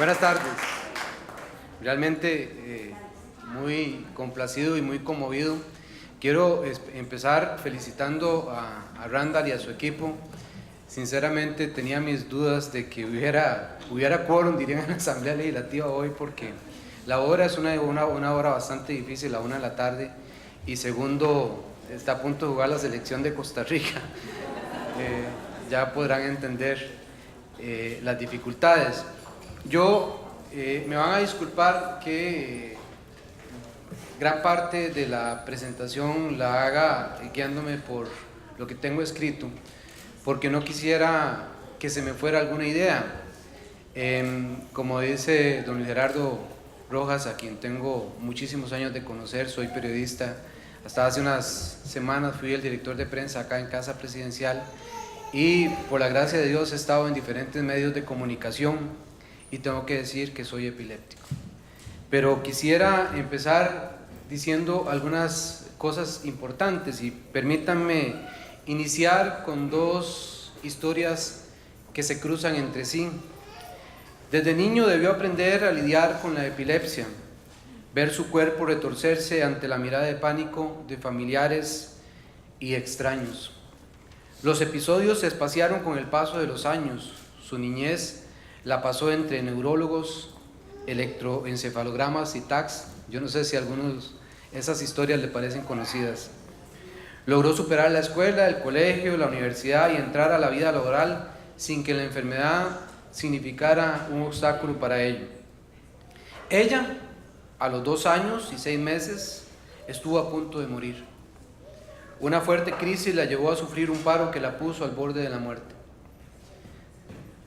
Buenas tardes. Realmente muy complacido y muy conmovido. Quiero empezar felicitando a Randall y a su equipo. Sinceramente tenía mis dudas de que hubiera quórum, dirían, en la Asamblea Legislativa hoy, porque la hora es una hora bastante difícil, a 1 de la tarde, y segundo, está a punto de jugar la selección de Costa Rica. Ya podrán entender las dificultades. Me van a disculpar que gran parte de la presentación la haga guiándome por lo que tengo escrito, porque no quisiera que se me fuera alguna idea. Como dice don Gerardo Rojas, a quien tengo muchísimos años de conocer, soy periodista. Hasta hace unas semanas fui el director de prensa acá en Casa Presidencial y por la gracia de Dios he estado en diferentes medios de comunicación y tengo que decir que soy epiléptico. Pero quisiera empezar diciendo algunas cosas importantes y permítanme iniciar con dos historias que se cruzan entre sí. Desde niño debió aprender a lidiar con la epilepsia, ver su cuerpo retorcerse ante la mirada de pánico de familiares y extraños. Los episodios se espaciaron con el paso de los años. Su niñez la pasó entre neurólogos, electroencefalogramas y TACs. Yo no sé si a algunos esas historias le parecen conocidas. Logró superar la escuela, el colegio, la universidad y entrar a la vida laboral sin que la enfermedad significara un obstáculo para ello. Ella, a los 2 años y 6 meses, estuvo a punto de morir. Una fuerte crisis la llevó a sufrir un paro que la puso al borde de la muerte.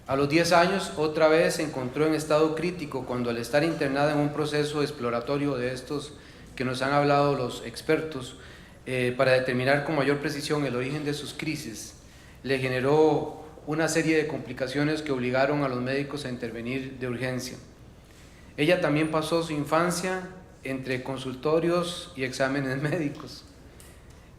A los 10 años, otra vez se encontró en estado crítico cuando, al estar internada en un proceso exploratorio de estos que nos han hablado los expertos, para determinar con mayor precisión el origen de sus crisis, le generó una serie de complicaciones que obligaron a los médicos a intervenir de urgencia. Ella también pasó su infancia entre consultorios y exámenes médicos.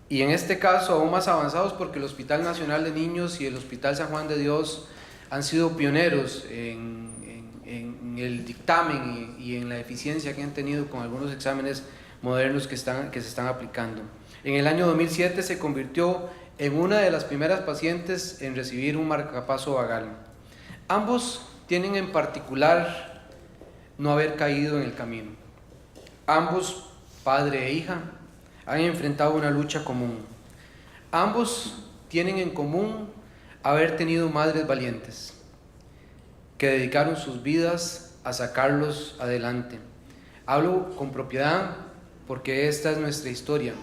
Y en este caso aún más avanzados, porque el Hospital Nacional de Niños y el Hospital San Juan de Dios han sido pioneros en el dictamen y en la eficiencia que han tenido con algunos exámenes modernos que se están aplicando. En el año 2007 se convirtió en una de las primeras pacientes en recibir un marcapaso vagal. Ambos tienen en particular no haber caído en el camino. Ambos, padre e hija, han enfrentado una lucha común. Ambos tienen en común haber tenido madres valientes que dedicaron sus vidas a sacarlos adelante. Hablo con propiedad porque esta es nuestra historia,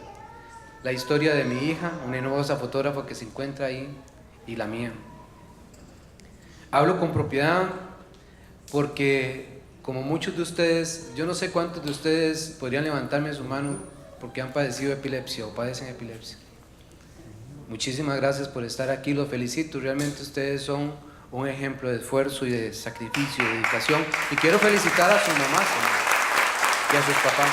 la historia de mi hija, una hermosa fotógrafa que se encuentra ahí, y la mía. Hablo con propiedad porque, como muchos de ustedes, yo no sé cuántos de ustedes podrían levantarme su mano porque han padecido epilepsia o padecen epilepsia. Muchísimas gracias por estar aquí, los felicito, realmente ustedes son un ejemplo de esfuerzo y de sacrificio, de dedicación, y quiero felicitar a sus mamás y a sus papás.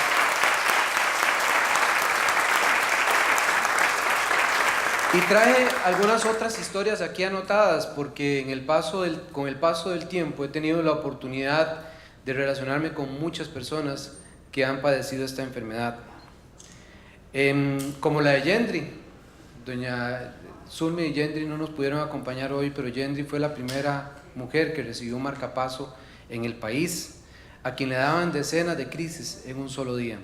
Y traje algunas otras historias aquí anotadas porque con el paso del tiempo he tenido la oportunidad de relacionarme con muchas personas que han padecido esta enfermedad. Como la de Yendri. Doña Zulmi y Yendri no nos pudieron acompañar hoy, pero Yendri fue la primera mujer que recibió un marcapaso en el país, a quien le daban decenas de crisis en un solo día.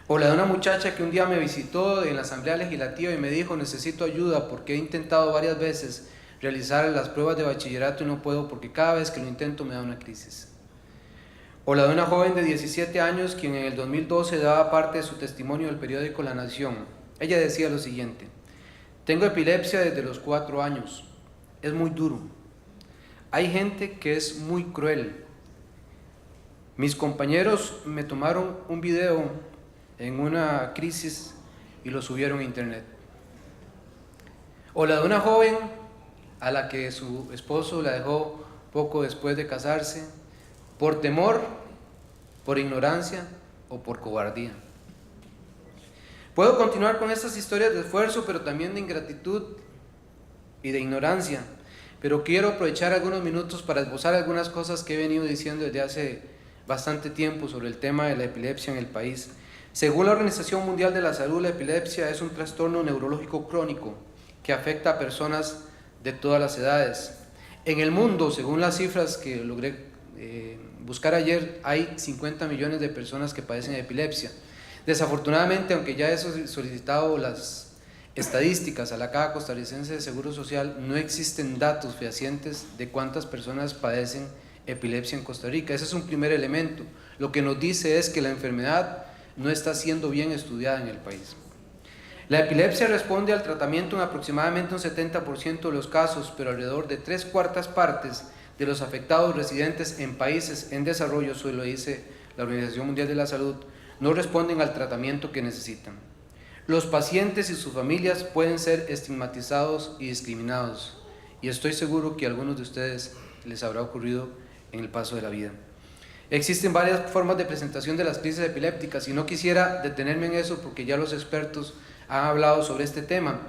O la de una muchacha que un día me visitó en la Asamblea Legislativa y me dijo: necesito ayuda porque he intentado varias veces realizar las pruebas de bachillerato y no puedo porque cada vez que lo intento me da una crisis. O la de una joven de 17 años quien en el 2012 daba parte de su testimonio del periódico La Nación. Ella decía lo siguiente: tengo epilepsia desde los 4 años, es muy duro, hay gente que es muy cruel. Mis compañeros me tomaron un video en una crisis y lo subieron a internet. O la de una joven a la que su esposo la dejó poco después de casarse, por temor, por ignorancia o por cobardía. Puedo continuar con estas historias de esfuerzo, pero también de ingratitud y de ignorancia, pero quiero aprovechar algunos minutos para esbozar algunas cosas que he venido diciendo desde hace bastante tiempo sobre el tema de la epilepsia en el país. Según la Organización Mundial de la Salud, la epilepsia es un trastorno neurológico crónico que afecta a personas de todas las edades. En el mundo, según las cifras que logré buscar ayer, hay 50 millones de personas que padecen de epilepsia. Desafortunadamente, aunque ya he solicitado las estadísticas a la Caja Costarricense de Seguro Social, no existen datos fehacientes de cuántas personas padecen epilepsia en Costa Rica. Ese es un primer elemento. Lo que nos dice es que la enfermedad no está siendo bien estudiada en el país. La epilepsia responde al tratamiento en aproximadamente un 70% de los casos, pero alrededor de 3/4 partes de los afectados residentes en países en desarrollo, eso lo dice la Organización Mundial de la Salud, no responden al tratamiento que necesitan. Los pacientes y sus familias pueden ser estigmatizados y discriminados, y estoy seguro que a algunos de ustedes les habrá ocurrido en el paso de la vida. Existen varias formas de presentación de las crisis epilépticas y no quisiera detenerme en eso porque ya los expertos han hablado sobre este tema,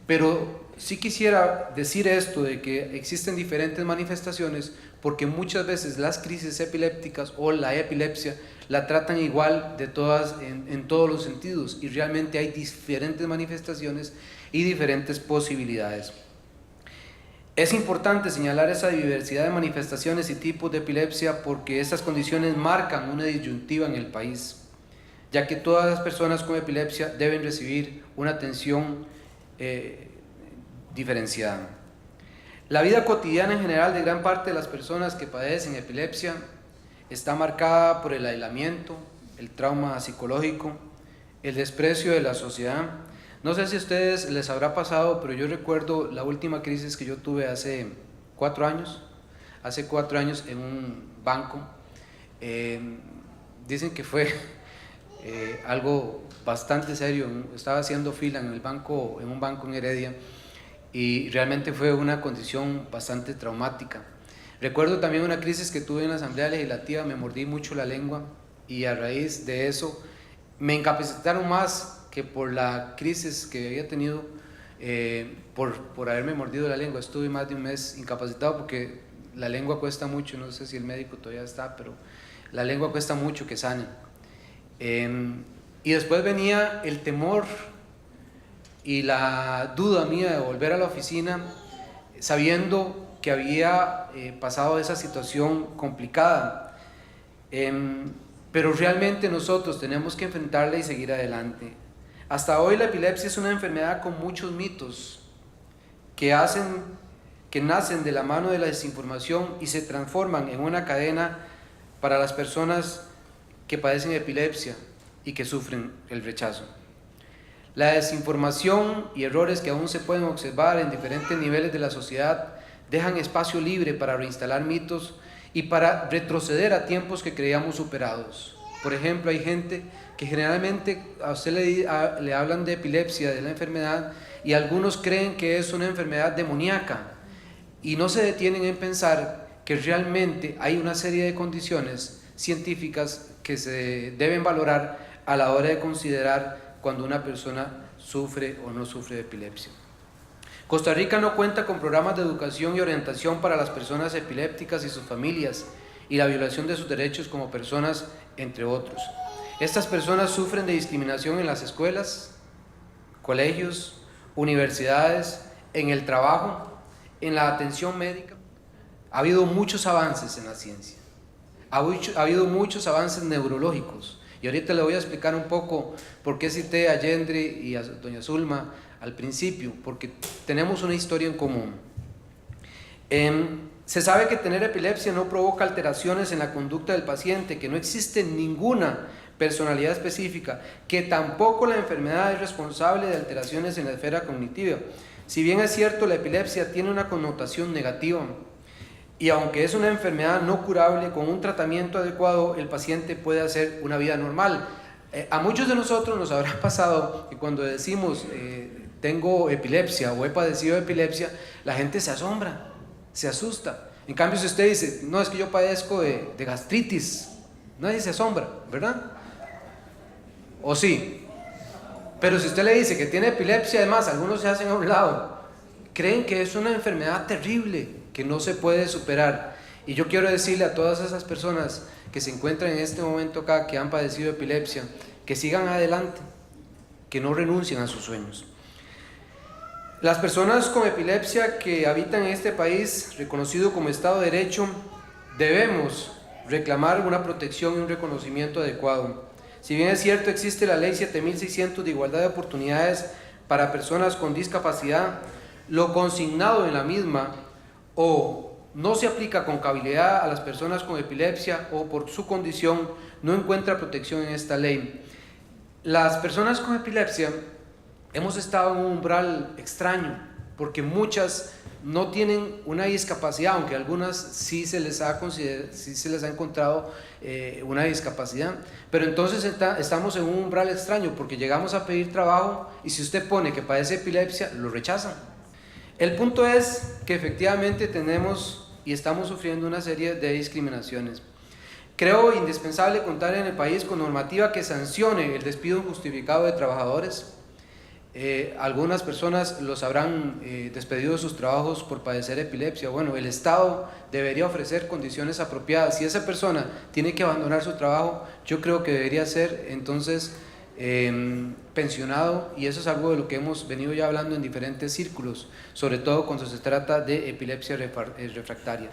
pero sí quisiera decir esto de que existen diferentes manifestaciones porque muchas veces las crisis epilépticas o la epilepsia la tratan igual de todas en todos los sentidos y realmente hay diferentes manifestaciones y diferentes posibilidades. Es importante señalar esa diversidad de manifestaciones y tipos de epilepsia porque estas condiciones marcan una disyuntiva en el país, ya que todas las personas con epilepsia deben recibir una atención diferenciada. La vida cotidiana en general de gran parte de las personas que padecen epilepsia está marcada por el aislamiento, el trauma psicológico, el desprecio de la sociedad. No sé si a ustedes les habrá pasado, pero yo recuerdo la última crisis que yo tuve hace 4 años en un banco. Dicen que fue algo bastante serio. Estaba haciendo fila en un banco en Heredia y realmente fue una condición bastante traumática. Recuerdo también una crisis que tuve en la Asamblea Legislativa, me mordí mucho la lengua y a raíz de eso me incapacitaron más que por la crisis que había tenido por haberme mordido la lengua. Estuve más de un mes incapacitado porque la lengua cuesta mucho, no sé si el médico todavía está, pero la lengua cuesta mucho que sane. Y después venía el temor y la duda mía de volver a la oficina sabiendo que había pasado esa situación complicada. Pero realmente nosotros tenemos que enfrentarla y seguir adelante. Hasta hoy la epilepsia es una enfermedad con muchos mitos que nacen de la mano de la desinformación y se transforman en una cadena para las personas que padecen epilepsia y que sufren el rechazo. La desinformación y errores que aún se pueden observar en diferentes niveles de la sociedad dejan espacio libre para reinstalar mitos y para retroceder a tiempos que creíamos superados. Por ejemplo, hay gente que generalmente a usted le hablan de epilepsia, de la enfermedad, y algunos creen que es una enfermedad demoníaca y no se detienen en pensar que realmente hay una serie de condiciones científicas que se deben valorar a la hora de considerar cuando una persona sufre o no sufre de epilepsia. Costa Rica no cuenta con programas de educación y orientación para las personas epilépticas y sus familias y la violación de sus derechos como personas, entre otros. Estas personas sufren de discriminación en las escuelas, colegios, universidades, en el trabajo, en la atención médica. Ha habido muchos avances en la ciencia, ha habido muchos avances neurológicos y ahorita le voy a explicar un poco por qué cité a Yendri y a doña Zulma al principio, porque tenemos una historia en común. Se sabe que tener epilepsia no provoca alteraciones en la conducta del paciente, que no existe ninguna personalidad específica, que tampoco la enfermedad es responsable de alteraciones en la esfera cognitiva. Si bien es cierto, la epilepsia tiene una connotación negativa y aunque es una enfermedad no curable, con un tratamiento adecuado el paciente puede hacer una vida normal. A muchos de nosotros nos habrá pasado que cuando decimos tengo epilepsia o he padecido epilepsia, la gente se asombra, se asusta. En cambio, si usted dice, no, es que yo padezco de gastritis, nadie se asombra, ¿verdad? ¿O sí? Pero si usted le dice que tiene epilepsia, además, algunos se hacen a un lado, creen que es una enfermedad terrible, que no se puede superar. Y yo quiero decirle a todas esas personas que se encuentran en este momento acá, que han padecido epilepsia, que sigan adelante, que no renuncien a sus sueños. Las personas con epilepsia que habitan en este país, reconocido como Estado de Derecho, debemos reclamar una protección y un reconocimiento adecuado. Si bien es cierto, existe la Ley 7600 de igualdad de oportunidades para personas con discapacidad, lo consignado en la misma o no se aplica con cabalidad a las personas con epilepsia o por su condición no encuentra protección en esta ley. Las personas con epilepsia hemos estado en un umbral extraño porque muchas no tienen una discapacidad, aunque algunas sí se les ha encontrado una discapacidad, pero entonces estamos en un umbral extraño porque llegamos a pedir trabajo y si usted pone que padece epilepsia, lo rechazan. El punto es que efectivamente tenemos y estamos sufriendo una serie de discriminaciones. Creo indispensable contar en el país con normativa que sancione el despido injustificado de trabajadores. Algunas personas los habrán despedido de sus trabajos por padecer epilepsia. Bueno, el Estado debería ofrecer condiciones apropiadas. Si esa persona tiene que abandonar su trabajo, yo creo que debería ser entonces pensionado, y eso es algo de lo que hemos venido ya hablando en diferentes círculos, sobre todo cuando se trata de epilepsia refractaria.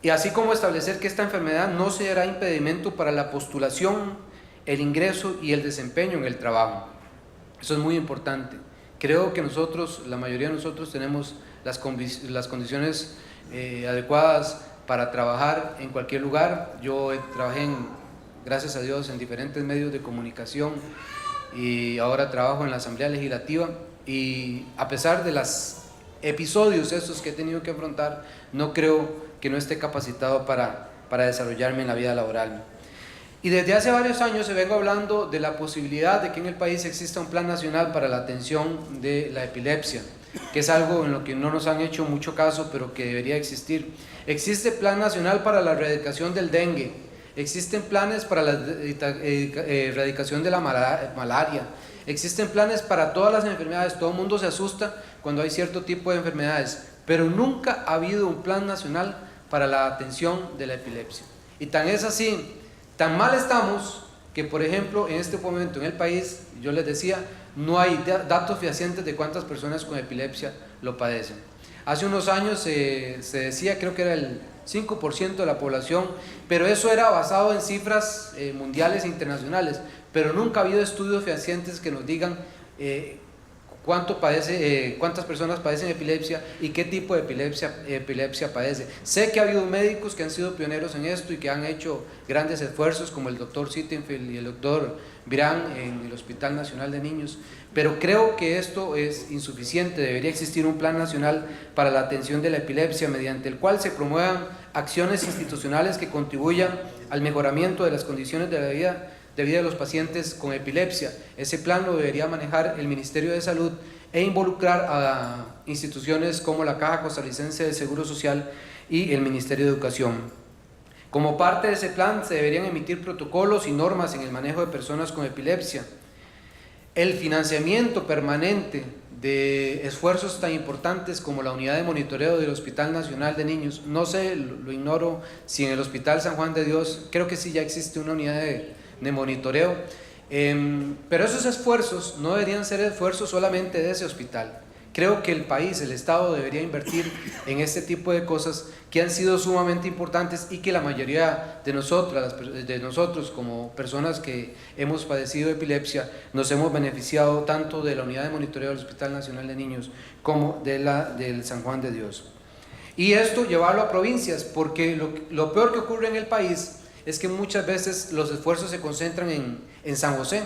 Y así como establecer que esta enfermedad no será impedimento para la postulación, el ingreso y el desempeño en el trabajo. Eso es muy importante. Creo que nosotros, la mayoría de nosotros, tenemos las condiciones adecuadas para trabajar en cualquier lugar. Yo trabajé, gracias a Dios, en diferentes medios de comunicación y ahora trabajo en la Asamblea Legislativa, y a pesar de los episodios estos que he tenido que afrontar, no creo que no esté capacitado para desarrollarme en la vida laboral. Y desde hace varios años se vengo hablando de la posibilidad de que en el país exista un plan nacional para la atención de la epilepsia, que es algo en lo que no nos han hecho mucho caso, pero que debería existir. Existe plan nacional para la erradicación del dengue, existen planes para la erradicación de la malaria, existen planes para todas las enfermedades. Todo el mundo se asusta cuando hay cierto tipo de enfermedades, pero nunca ha habido un plan nacional para la atención de la epilepsia. Y tan es así, tan mal estamos, que por ejemplo en este momento en el país, yo les decía, no hay datos fehacientes de cuántas personas con epilepsia lo padecen. Hace unos años se decía, creo que era el 5% de la población, pero eso era basado en cifras mundiales e internacionales, pero nunca ha habido estudios fehacientes que nos digan cuántas personas padecen epilepsia y qué tipo de epilepsia padece. Sé que ha habido médicos que han sido pioneros en esto y que han hecho grandes esfuerzos, como el doctor Sittenfeld y el doctor Virán en el Hospital Nacional de Niños, pero creo que esto es insuficiente. Debería existir un plan nacional para la atención de la epilepsia, mediante el cual se promuevan acciones institucionales que contribuyan al mejoramiento de las condiciones de vida de los pacientes con epilepsia. Ese plan lo debería manejar el Ministerio de Salud e involucrar a instituciones como la Caja Costarricense del Seguro Social y el Ministerio de Educación. Como parte de ese plan se deberían emitir protocolos y normas en el manejo de personas con epilepsia. El financiamiento permanente de esfuerzos tan importantes como la unidad de monitoreo del Hospital Nacional de Niños, no sé, lo ignoro si en el Hospital San Juan de Dios, creo que sí ya existe una unidad de monitoreo, pero esos esfuerzos no deberían ser esfuerzos solamente de ese hospital. Creo que el país, el Estado, debería invertir en este tipo de cosas que han sido sumamente importantes y que la mayoría de nosotros como personas que hemos padecido epilepsia nos hemos beneficiado tanto de la unidad de monitoreo del Hospital Nacional de Niños como del San Juan de Dios. Y esto llevarlo a provincias, porque lo peor que ocurre en el país es que muchas veces los esfuerzos se concentran en San José,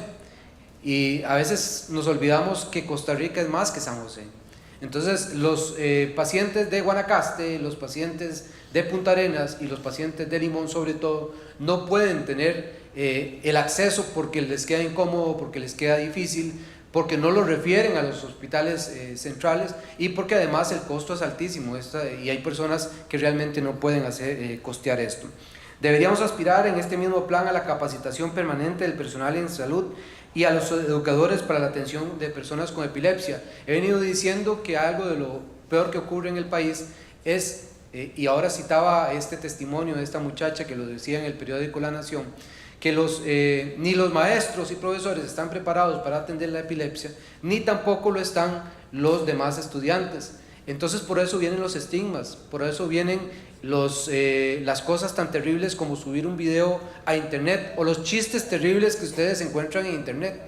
y a veces nos olvidamos que Costa Rica es más que San José. Entonces los pacientes de Guanacaste, los pacientes de Punta Arenas y los pacientes de Limón sobre todo no pueden tener el acceso porque les queda incómodo, porque les queda difícil, porque no lo refieren a los hospitales centrales y porque además el costo es altísimo y hay personas que realmente no pueden costear esto. Deberíamos aspirar en este mismo plan a la capacitación permanente del personal en salud y a los educadores para la atención de personas con epilepsia. He venido diciendo que algo de lo peor que ocurre en el país es, y ahora citaba este testimonio de esta muchacha que lo decía en el periódico La Nación, que ni los maestros y profesores están preparados para atender la epilepsia, ni tampoco lo están los demás estudiantes. Entonces por eso vienen los estigmas, por eso vienen las cosas tan terribles como subir un video a internet, o los chistes terribles que ustedes encuentran en internet.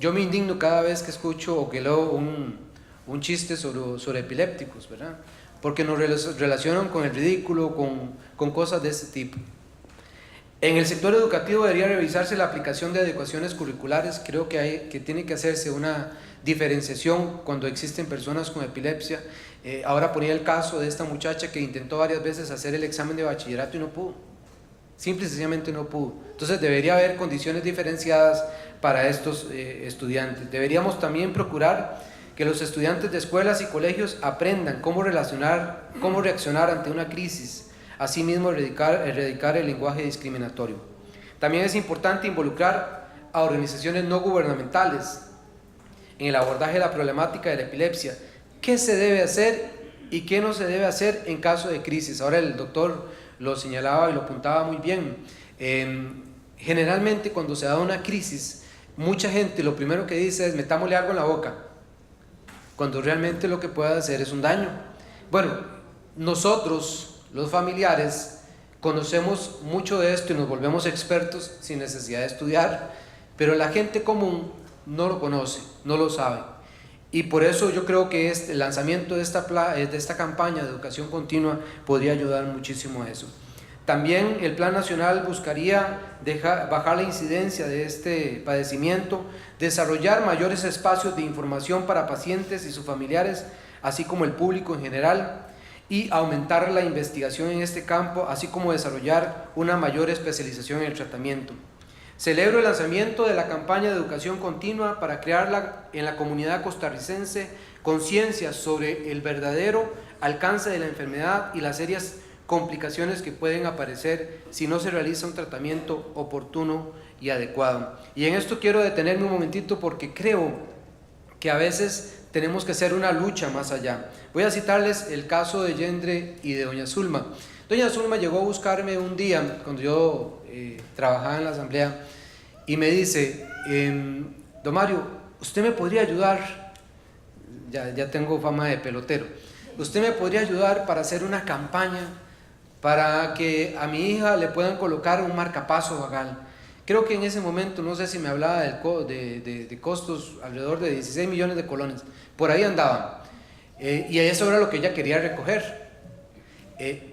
Yo me indigno cada vez que escucho o que leo un chiste sobre epilépticos, ¿verdad? Porque nos relacionan con el ridículo, con cosas de ese tipo. En el sector educativo debería revisarse la aplicación de adecuaciones curriculares. Creo que tiene que hacerse una diferenciación cuando existen personas con epilepsia. Ahora ponía el caso de esta muchacha que intentó varias veces hacer el examen de bachillerato y no pudo. Simple y sencillamente no pudo. Entonces debería haber condiciones diferenciadas para estos estudiantes. Deberíamos también procurar que los estudiantes de escuelas y colegios aprendan cómo reaccionar ante una crisis. Asimismo, erradicar el lenguaje discriminatorio. También es importante involucrar a organizaciones no gubernamentales en el abordaje de la problemática de la epilepsia. ¿Qué se debe hacer y qué no se debe hacer en caso de crisis? Ahora el doctor lo señalaba y lo apuntaba muy bien. Generalmente cuando se da una crisis, mucha gente lo primero que dice es metámosle algo en la boca, cuando realmente lo que puede hacer es un daño. Bueno, nosotros, los familiares, conocemos mucho de esto y nos volvemos expertos sin necesidad de estudiar, pero la gente común no lo conoce, no lo sabe. Y por eso yo creo que el lanzamiento de esta campaña de educación continua podría ayudar muchísimo a eso. También el Plan Nacional buscaría bajar la incidencia de este padecimiento, desarrollar mayores espacios de información para pacientes y sus familiares, así como el público en general, y aumentar la investigación en este campo, así como desarrollar una mayor especialización en el tratamiento. Celebro el lanzamiento de la campaña de educación continua para crear en la comunidad costarricense conciencia sobre el verdadero alcance de la enfermedad y las serias complicaciones que pueden aparecer si no se realiza un tratamiento oportuno y adecuado. Y en esto quiero detenerme un momentito porque creo que a veces tenemos que hacer una lucha más allá. Voy a citarles el caso de Yendre y de doña Zulma. Doña Zulma llegó a buscarme un día cuando yo trabajaba en la asamblea y me dice, don Mario, ¿usted me podría ayudar? Ya tengo fama de pelotero. ¿Usted me podría ayudar para hacer una campaña para que a mi hija le puedan colocar un marcapaso vagal? Creo que en ese momento, no sé si me hablaba de costos alrededor de 16 millones de colones, por ahí andaban, y eso era lo que ella quería recoger.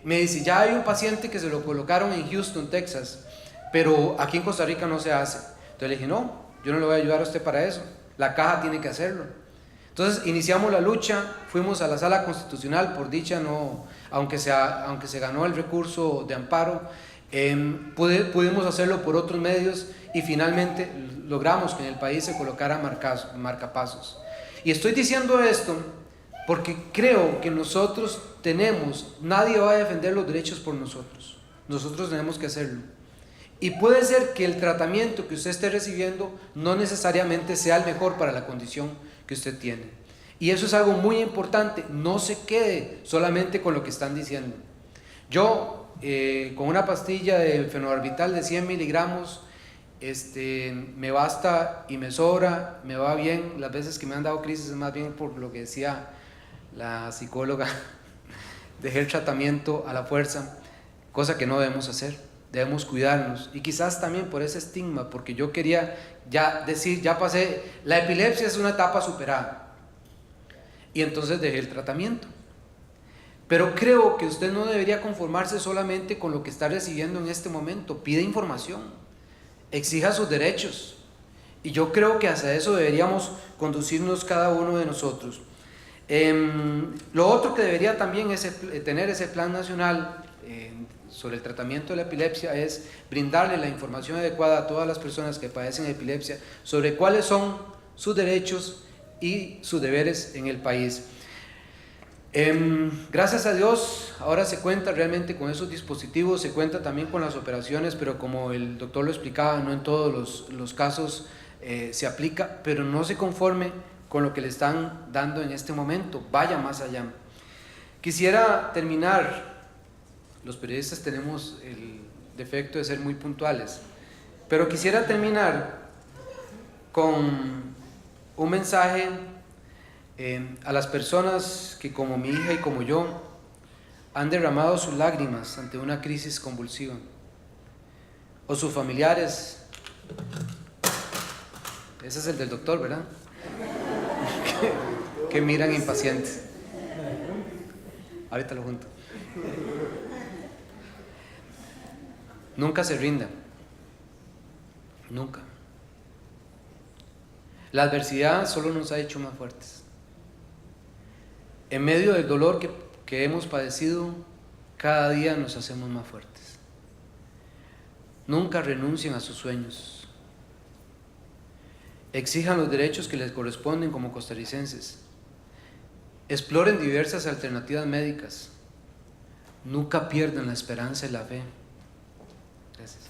Me dice, ya hay un paciente que se lo colocaron en Houston, Texas, pero aquí en Costa Rica no se hace. Entonces le dije, no, yo no le voy a ayudar a usted para eso, la caja tiene que hacerlo. Entonces iniciamos la lucha, fuimos a la sala constitucional, por dicha no, aunque se ganó el recurso de amparo, pudimos hacerlo por otros medios y finalmente logramos que en el país se colocara marcapasos. Y estoy diciendo esto porque creo que nadie va a defender los derechos por nosotros tenemos que hacerlo. Y puede ser que el tratamiento que usted esté recibiendo no necesariamente sea el mejor para la condición que usted tiene. Y eso es algo muy importante, no se quede solamente con lo que están diciendo. Yo con una pastilla de fenobarbital de 100 miligramos me basta y me sobra, me va bien. Las veces que me han dado crisis es más bien por lo que decía la psicóloga, dejé el tratamiento a la fuerza, cosa que no debemos hacer, debemos cuidarnos. Y quizás también por ese estigma, porque yo quería ya pasé, la epilepsia es una etapa superada, y entonces dejé el tratamiento. Pero creo que usted no debería conformarse solamente con lo que está recibiendo en este momento. Pide información, exija sus derechos, y yo creo que hacia eso deberíamos conducirnos cada uno de nosotros. Lo otro que debería también tener ese plan nacional sobre el tratamiento de la epilepsia es brindarle la información adecuada a todas las personas que padecen epilepsia sobre cuáles son sus derechos y sus deberes en el país. Gracias a Dios ahora se cuenta realmente con esos dispositivos, se cuenta también con las operaciones, pero como el doctor lo explicaba, no en todos los casos se aplica, pero no se conforme con lo que le están dando en este momento, vaya más allá. Quisiera terminar, los periodistas tenemos el defecto de ser muy puntuales, pero quisiera terminar con un mensaje a las personas que, como mi hija y como yo, han derramado sus lágrimas ante una crisis convulsiva, o sus familiares. Ese es el del doctor, ¿verdad? que miran impacientes. Ahorita lo junto. Nunca se rinda. Nunca. La adversidad solo nos ha hecho más fuertes. En medio del dolor que hemos padecido, cada día nos hacemos más fuertes. Nunca renuncien a sus sueños. Exijan los derechos que les corresponden como costarricenses. Exploren diversas alternativas médicas. Nunca pierdan la esperanza y la fe. Gracias.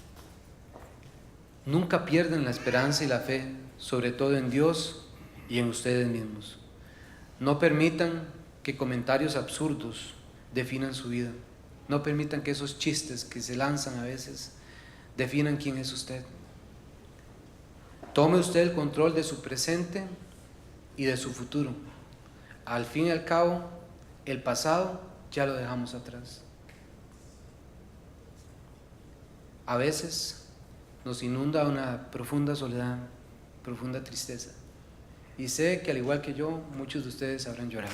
Nunca pierdan la esperanza y la fe, sobre todo en Dios y en ustedes mismos. No permitan que comentarios absurdos definan su vida. No permitan que esos chistes que se lanzan a veces definan quién es usted. Tome usted el control de su presente y de su futuro. Al fin y al cabo, el pasado ya lo dejamos atrás. A veces nos inunda una profunda soledad, profunda tristeza. Y sé que al igual que yo, muchos de ustedes habrán llorado.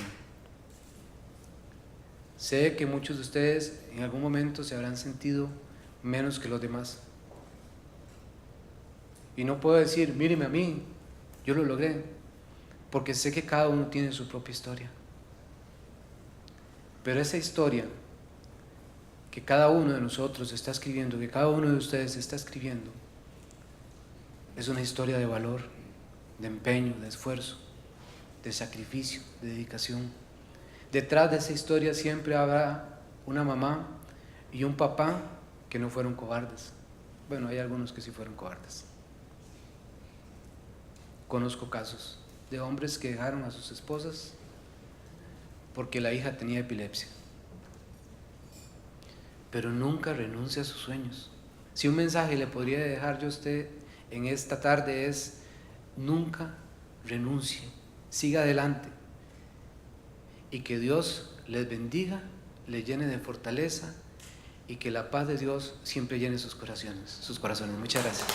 Sé que muchos de ustedes en algún momento se habrán sentido menos que los demás. Y no puedo decir, míreme a mí, yo lo logré, porque sé que cada uno tiene su propia historia. Pero esa historia que cada uno de nosotros está escribiendo, que cada uno de ustedes está escribiendo, es una historia de valor, de empeño, de esfuerzo, de sacrificio, de dedicación. Detrás de esa historia siempre habrá una mamá y un papá que no fueron cobardes. Bueno, hay algunos que sí fueron cobardes. Conozco casos de hombres que dejaron a sus esposas porque la hija tenía epilepsia. Pero nunca renuncie a sus sueños. Si un mensaje le podría dejar yo a usted en esta tarde es: nunca renuncie, siga adelante, y que Dios les bendiga, les llene de fortaleza, y que la paz de Dios siempre llene sus corazones. Muchas gracias.